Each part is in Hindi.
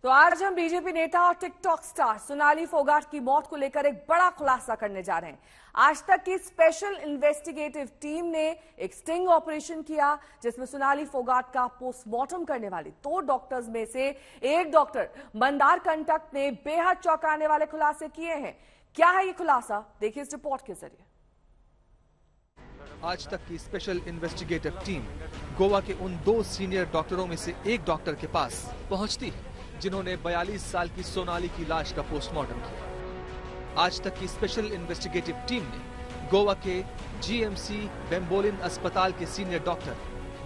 तो आज हम बीजेपी नेता और टिकटॉक स्टार सोनाली फोगाट की मौत को लेकर एक बड़ा खुलासा करने जा रहे हैं। आज तक की स्पेशल इन्वेस्टिगेटिव टीम ने एक स्टिंग ऑपरेशन किया जिसमें सोनाली फोगाट का पोस्टमार्टम करने वाले 2 डॉक्टर्स में से एक डॉक्टर मंदार कंटक ने बेहद चौंकाने वाले खुलासे किए हैं। क्या है ये खुलासा, देखिए इस रिपोर्ट के जरिए। आज तक की स्पेशल इन्वेस्टिगेटिव टीम गोवा के उन 2 सीनियर डॉक्टरों में से एक डॉक्टर के पास पहुंचती है जिन्होंने 42 साल की सोनाली की लाश का पोस्टमार्टम किया। आज तक की स्पेशल इन्वेस्टिगेटिव टीम ने गोवा के जीएमसी बेम्बोलिन अस्पताल के सीनियर डॉक्टर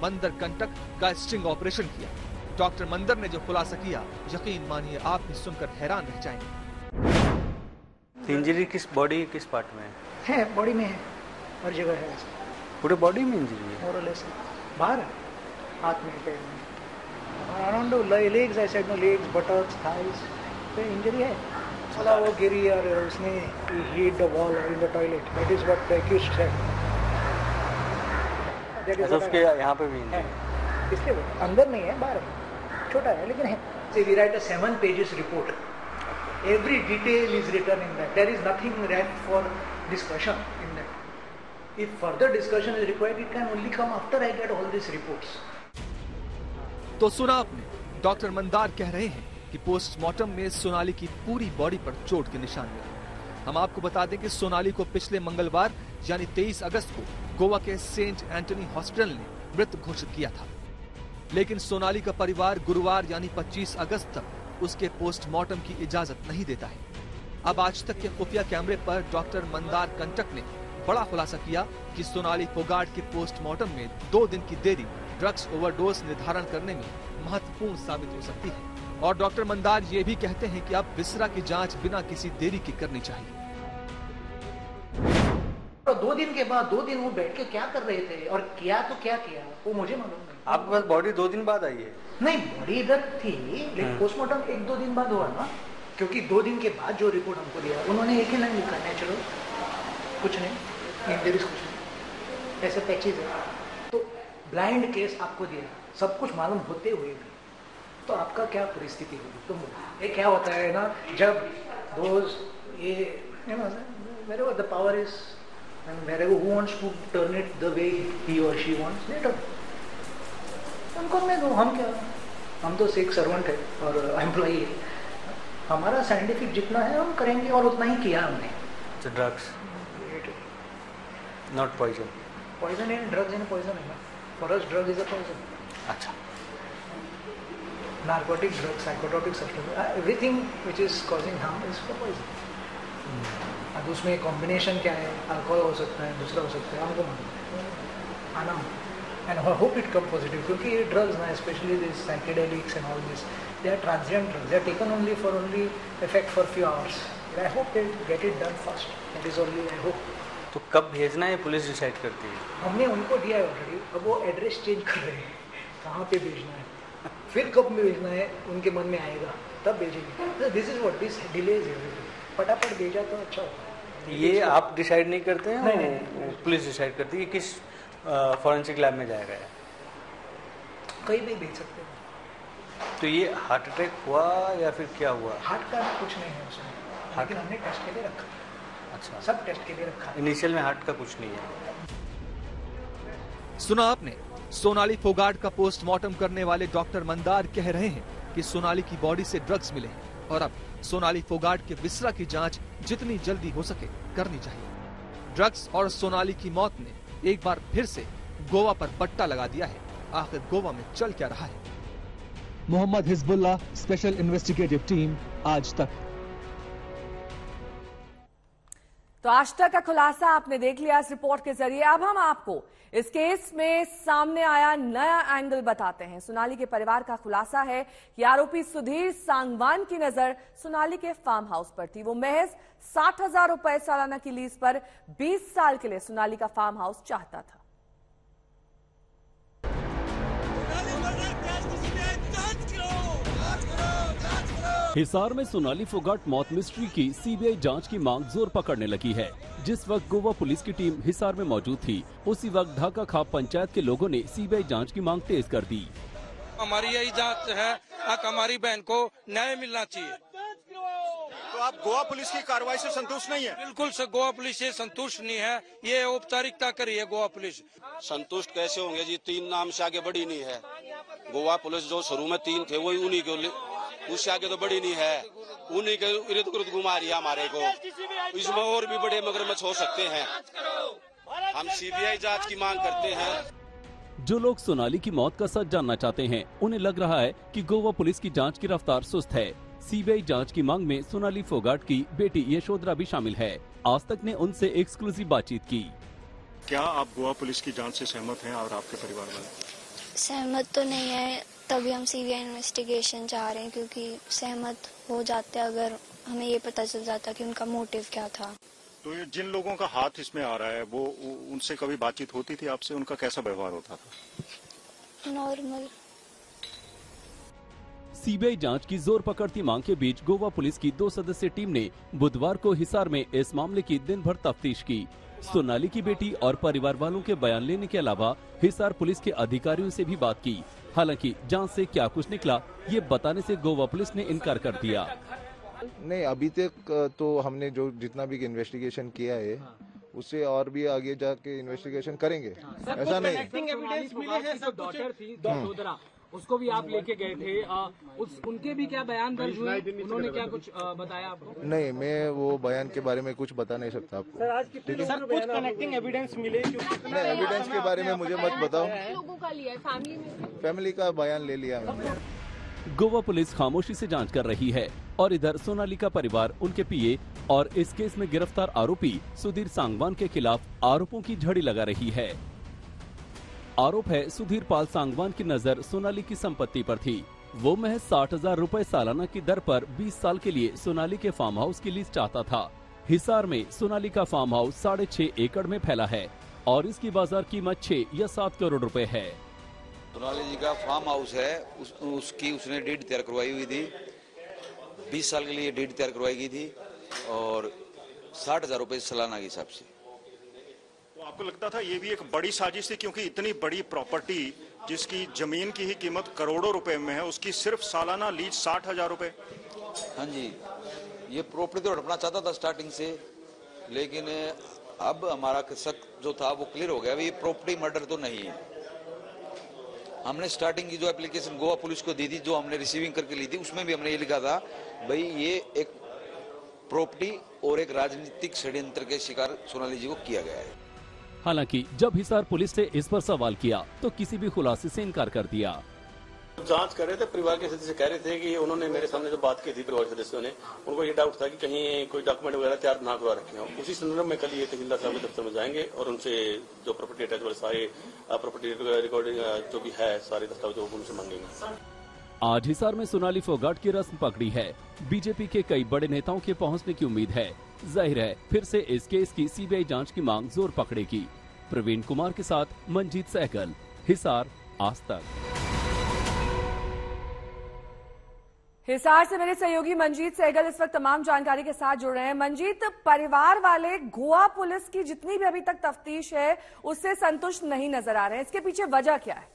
मंदर कंटक का स्टिंग ऑपरेशन किया। डॉक्टर मंदर ने जो खुलासा किया, यकीन मानिए आप भी सुनकर हैरान रह जाएंगे। इंजरी किस बॉडी किस पार्ट में है? बॉडी में है, हर जगह है। पूरे बॉडी में इंजरी है? मोर और लेस बाहर है, हाथ में, पैर में, around legs, I said no, legs, buttocks, thighs पे इंजरी है। साला वो गिरी और उसने hit the wall in the toilet, that is what the accused said. अच्छा, उसके यहाँ पे भी है, इसलिए अंदर नहीं है, बाहर है, छोटा है लेकिन है। So we write a 7 pages report. Every detail is written in that. There is nothing left for discussion in that. If further discussion is required, it can only come after I get all these reports. तो सुना आपने, डॉक्टर मंदार कह रहे हैं कि पोस्टमार्टम में सोनाली की पूरी बॉडी पर चोट के निशान मिले। हम आपको बता दें कि सोनाली को पिछले मंगलवार यानी 23 अगस्त को गोवा के सेंट एंटनी हॉस्पिटल ने मृत घोषित किया था, लेकिन सोनाली का परिवार गुरुवार यानी 25 अगस्त तक उसके पोस्टमार्टम की इजाजत नहीं देता है। अब आज तक के खुफिया कैमरे पर डॉक्टर मंदार कंटक ने बड़ा खुलासा किया कि सोनाली फोगाट के पोस्टमार्टम में 2 दिन की देरी ड्रग्स ओवरडोज निर्धारण करने में महत्वपूर्ण साबित हो सकती है। और डॉक्टर मंदार ये भी कहते हैं कि अब विसरा की जांच बिना किसी देरी के करनी चाहिए। तो 2 दिन के बाद 2 दिन वो बैठ के क्या कर रहे थे और क्या किया वो मुझे मालूम नहीं। आपके पास बॉडी 2 दिन बाद आई है? नहीं, बॉडी इधर थी लेकिन पोस्टमार्टम 1-2 दिन बाद हुआ ना, क्योंकि 2 दिन के बाद जो रिपोर्ट हमको दिया उन्होंने एक ही लाइन लिखा, नेचुरल, कुछ नहीं, इंजरीज कुछ नहीं, ऐसे पैचेज है। तो ब्लाइंड केस आपको दिया, सब कुछ मालूम होते हुए भी, तो आपका क्या परिस्थिति होगी? तुम ये क्या होता है ना, जब दोस्त ये मेरे द पावर इज मेरे को who wants to turn it the way he और शी वांट्स, लेट उनको मैं दो, हम क्या, हम तो एक सर्वेंट है और एम्प्लॉई है, हमारा साइंटिफिक जितना है हम करेंगे और उतना ही किया हमने। Drugs not poison, poison in drugs in poison है ना, for us drug is a poison. अच्छा, narcotic drug, psychotropic substance, everything which is causing harm is for poison. अब उसमें कॉम्बिनेशन क्या है, अल्कोहल हो सकता है, दूसरा हो सकता है, हमको मालूम आना, and I hope it come positive, क्योंकि ये ड्रग्स ना, specially this psychedelics and all this, they are transient drugs, they are taken only for effect for few hours. I hope they get it done fast, that is only I hope. तो कब भेजना है पुलिस डिसाइड करती है? हमने उनको दिया है ऑलरेडी, अब वो एड्रेस चेंज कर रहे हैं, कहाँ पे भेजना है, फिर कब में भेजना है उनके मन में आएगा तब भेजेंगे। This is what this delays है, फटाफट भेजा तो अच्छा होगा। ये आप डिसाइड नहीं करते हैं? नहीं, पुलिस डिसाइड करती है किस फॉरेंसिक लैब में जाएगा, कहीं भी भेज सकते हैं। तो ये हार्ट अटैक हुआ या फिर क्या हुआ? हार्ट का कुछ नहीं है उसमें, लेकिन हमने टेस्ट के लिए रखा। अच्छा, सब टेस्ट के लिए रखा। इनिशियल में हार्ट का कुछ नहीं है। सुना आपने, सोनाली फोगाट का पोस्टमार्टम करने वाले डॉक्टर मंदार कह रहे हैं कि सोनाली की बॉडी से ड्रग्स मिले हैं और अब सोनाली फोगाट के विसरा की जांच जितनी जल्दी हो सके करनी चाहिए। ड्रग्स और सोनाली की मौत ने एक बार फिर से गोवा पर पट्टा लगा दिया है। आखिर गोवा में चल क्या रहा है? Mohammad Hizbullah, special investigative team, Aaj Tak. तो आज तक का खुलासा आपने देख लिया इस रिपोर्ट के जरिए। अब हम आपको इस केस में सामने आया नया एंगल बताते हैं। सोनाली के परिवार का खुलासा है कि आरोपी सुधीर सांगवान की नजर सोनाली के फार्म हाउस पर थी। वो महज 60,000 रुपए सालाना की लीज पर 20 साल के लिए सोनाली का फार्म हाउस चाहता था। हिसार में सोनाली फोगाट मौत मिस्ट्री की सीबीआई जांच की मांग जोर पकड़ने लगी है। जिस वक्त गोवा पुलिस की टीम हिसार में मौजूद थी, उसी वक्त ढाका खाप पंचायत के लोगों ने सीबीआई जांच की मांग तेज कर दी। हमारी यही जांच है, हमारी बहन को न्याय मिलना चाहिए। तो आप गोवा पुलिस की कार्रवाई से संतुष्ट नहीं है? बिल्कुल से गोवा पुलिस से संतुष्ट नहीं है, ये औपचारिकता करी है गोवा पुलिस। संतुष्ट कैसे होंगे जी, 3 नाम से आगे बढ़ी नहीं है। गोवा पुलिस जो शुरू में 3 थे वही उन्हीं के, उससे आगे तो बढ़ी नहीं है। उन्हीं के इर्द गिर्द घुमा रही है हमारे को। इसमें और भी बड़े मगरमच्छ हो सकते हैं। हम सीबीआई जांच की मांग करते हैं। जो लोग सोनाली की मौत का सच जानना चाहते हैं, उन्हें लग रहा है कि गोवा पुलिस की जांच की रफ्तार सुस्त है। सीबीआई जांच की मांग में सोनाली फोगाट की बेटी यशोधरा भी शामिल है। आज तक ने उनसे एक्सक्लूसिव बातचीत की। क्या आप गोवा पुलिस की जांच से सहमत हैं और आपके परिवार वाले? सहमत तो नहीं है, तभी हम सीबीआई इन्वेस्टिगेशन चाह रहे हैं, क्योंकि सहमत हो जाते अगर हमें ये पता चल जाता कि उनका मोटिव क्या था। तो ये जिन लोगों का हाथ इसमें आ रहा है, वो उनसे कभी बातचीत होती थी आपसे? उनका कैसा व्यवहार होता था? नॉर्मल। सीबीआई जांच की जोर पकड़ती मांग के बीच गोवा पुलिस की 2 सदस्यीय टीम ने बुधवार को हिसार में इस मामले की दिन भर तफ्तीश की। सोनाली की बेटी और परिवार वालों के बयान लेने के अलावा हिसार पुलिस के अधिकारियों से भी बात की। हालांकि जांच से क्या कुछ निकला, ये बताने से गोवा पुलिस ने इनकार कर दिया। नहीं, अभी तक तो हमने जो जितना भी इन्वेस्टिगेशन किया है उससे और भी आगे जाके इन्वेस्टिगेशन करेंगे। ऐसा नहीं, उसको भी आप लेके गए थे, उनके भी क्या बयान दर्ज हुए? उन्होंने क्या कुछ बताया आपको? नहीं, मैं वो बयान के बारे में कुछ बता नहीं सकता आपको। सर, कुछ कनेक्टिंग एविडेंस मिले? नहीं, एविडेंस के बारे में मुझे मत बताओ। लोगों का लिया है, फैमिली का बयान ले लिया मैंने। गोवा पुलिस खामोशी से जांच कर रही है और इधर सोनाली का परिवार, उनके पीए और इस केस में गिरफ्तार आरोपी सुधीर सांगवान के खिलाफ आरोपों की झड़ी लगा रही है। आरोप है सुधीर पाल सांगवान की नजर सोनाली की संपत्ति पर थी। वो महज 60,000 रुपए सालाना की दर पर 20 साल के लिए सोनाली के फार्म हाउस की लीज चाहता था। हिसार में सोनाली का फार्म हाउस 6.5 एकड़ में फैला है और इसकी बाजार कीमत 6 या 7 करोड़ रुपए है। सोनाली जी का फार्म हाउस है, उसकी उसने डीड तैयार करवाई हुई थी। 20 साल के लिए डीड तैयार करवाई गई थी और 60,000 रुपए सालाना के हिसाब से। तो आपको लगता था ये भी एक बड़ी साजिश थी, क्योंकि इतनी बड़ी प्रॉपर्टी जिसकी जमीन की ही कीमत करोड़ों रुपए में है, उसकी सिर्फ सालाना लीज 60,000 रुपए? हाँ जी, ये प्रॉपर्टी तो हड़पना चाहता था स्टार्टिंग से, लेकिन अब हमारा शक जो था वो क्लियर हो गया। ये प्रॉपर्टी मर्डर तो नहीं है। हमने स्टार्टिंग की जो एप्लीकेशन गोवा पुलिस को दी थी, जो हमने रिसीविंग करके ली थी, उसमें भी हमने ये लिखा था भाई ये एक प्रॉपर्टी और एक राजनीतिक षड्यंत्र के शिकार सोनाली जी को किया गया है। हालांकि जब हिसार पुलिस ने इस पर सवाल किया तो किसी भी खुलासे से इनकार कर दिया। जांच कर रहे थे, परिवार के सदस्य कह रहे थे कि उन्होंने मेरे सामने जो बात की थी परिवार के सदस्यों ने, उनको ये डाउट था कि कहीं कोई डॉक्यूमेंट वगैरह तैयार ना करवा रखे हो। उसी संदर्भ में कल ये तहसीलदार साहब के दफ्तर में जाएंगे और उनसे जो प्रॉपर्टी अटैच वाले सारे प्रॉपर्टी रिकॉर्डिंग जो भी है सारे दस्तावेज उनसे मांगेंगे। आज हिसार में सोनाली फोगाट की रस्म पकड़ी है। बीजेपी के कई बड़े नेताओं के पहुंचने की उम्मीद है। जाहिर है फिर से इस केस की सीबीआई जांच की मांग जोर पकड़ेगी। प्रवीण कुमार के साथ मंजीत सहगल, हिसार, आज तक। हिसार से मेरे सहयोगी मंजीत सहगल इस वक्त तमाम जानकारी के साथ जुड़ रहे हैं। मंजीत, परिवार वाले गोवा पुलिस की जितनी भी अभी तक तफ्तीश है उससे संतुष्ट नहीं नजर आ रहे हैं, इसके पीछे वजह क्या है?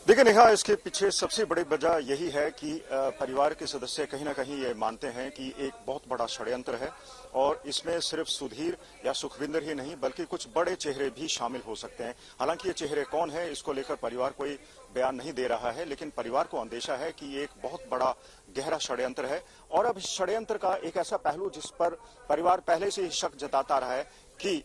देखिए नेहा, इसके पीछे सबसे बड़ी वजह यही है कि परिवार के सदस्य कहीं ना कहीं ये मानते हैं कि एक बहुत बड़ा षड्यंत्र है और इसमें सिर्फ सुधीर या सुखविंदर ही नहीं बल्कि कुछ बड़े चेहरे भी शामिल हो सकते हैं। हालांकि ये चेहरे कौन है इसको लेकर परिवार कोई बयान नहीं दे रहा है, लेकिन परिवार को अंदेशा है कि ये एक बहुत बड़ा गहरा षड्यंत्र है। और अब इस षड्यंत्र का एक ऐसा पहलू जिस पर परिवार पहले से ही शक जताता रहा है कि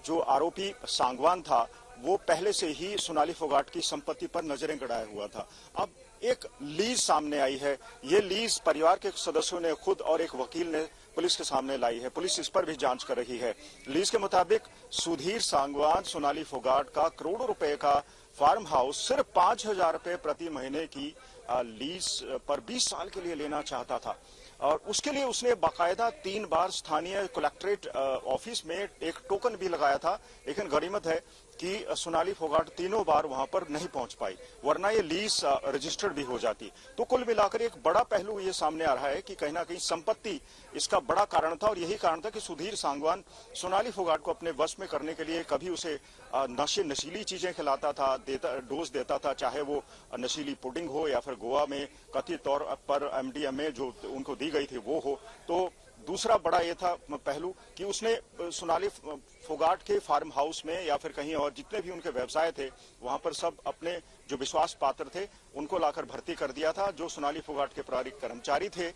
जो आरोपी सांगवान था वो पहले से ही सोनाली फोगाट की संपत्ति पर नजरें गड़ाए हुआ था। अब एक लीज सामने आई है। ये लीज परिवार के सदस्यों ने खुद और एक वकील ने पुलिस के सामने लाई है। पुलिस इस पर भी जांच कर रही है। लीज के मुताबिक सुधीर सांगवान सोनाली फोगाट का करोड़ों रुपए का फार्म हाउस सिर्फ 5,000 रुपए प्रति महीने की लीज पर 20 साल के लिए लेना चाहता था और उसके लिए उसने बाकायदा 3 बार स्थानीय कलेक्ट्रेट ऑफिस में एक टोकन भी लगाया था। लेकिन गनीमत है कि सोनाली फोगाट तीनों बार वहां पर नहीं पहुंच पाई, वरना ये लीज रजिस्टर्ड भी हो जाती। तो कुल मिलाकर एक बड़ा पहलू ये सामने आ रहा है कि कहीं ना कहीं संपत्ति इसका बड़ा कारण था, और यही कारण था कि सुधीर सांगवान सोनाली फोगाट को अपने वश में करने के लिए कभी उसे नशीली चीजें खिलाता था, डोज देता था, चाहे वो नशीली पुडिंग हो या फिर गोवा में कथित तौर पर MDMA जो उनको दी गई थी वो हो। तो दूसरा बड़ा ये था पहलू कि उसने सोनाली फोगाट के फार्म हाउस में या फिर कहीं और जितने भी उनके व्यवसाय थे वहां पर सब अपने जो विश्वास पात्र थे उनको लाकर भर्ती कर दिया था। जो सोनाली फोगाट के प्रारिक कर्मचारी थे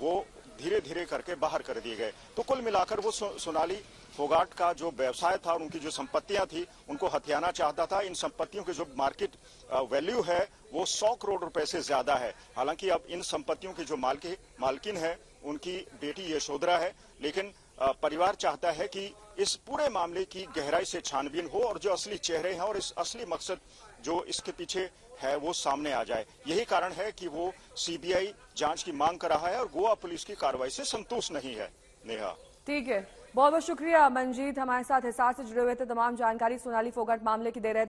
वो धीरे धीरे करके बाहर कर दिए गए। तो कुल मिलाकर वो सोनाली फोगाट का जो व्यवसाय था और उनकी जो संपत्तियां थी उनको हथियाना चाहता था। इन संपत्तियों की जो मार्केट वैल्यू है वो 100 करोड़ रुपए से ज्यादा है। हालांकि अब इन संपत्तियों की जो मालकिन है उनकी बेटी यशोधरा है, लेकिन परिवार चाहता है कि इस पूरे मामले की गहराई से छानबीन हो और जो असली चेहरे हैं और इस असली मकसद जो इसके पीछे है वो सामने आ जाए। यही कारण है कि वो CBI जांच की मांग कर रहा है और गोवा पुलिस की कार्रवाई से संतुष्ट नहीं है। नेहा, ठीक है, बहुत बहुत शुक्रिया मंजीत, हमारे साथ हिसार से जुड़े हुए थे, तमाम जानकारी सोनाली फोगाट मामले की दे रहे थे।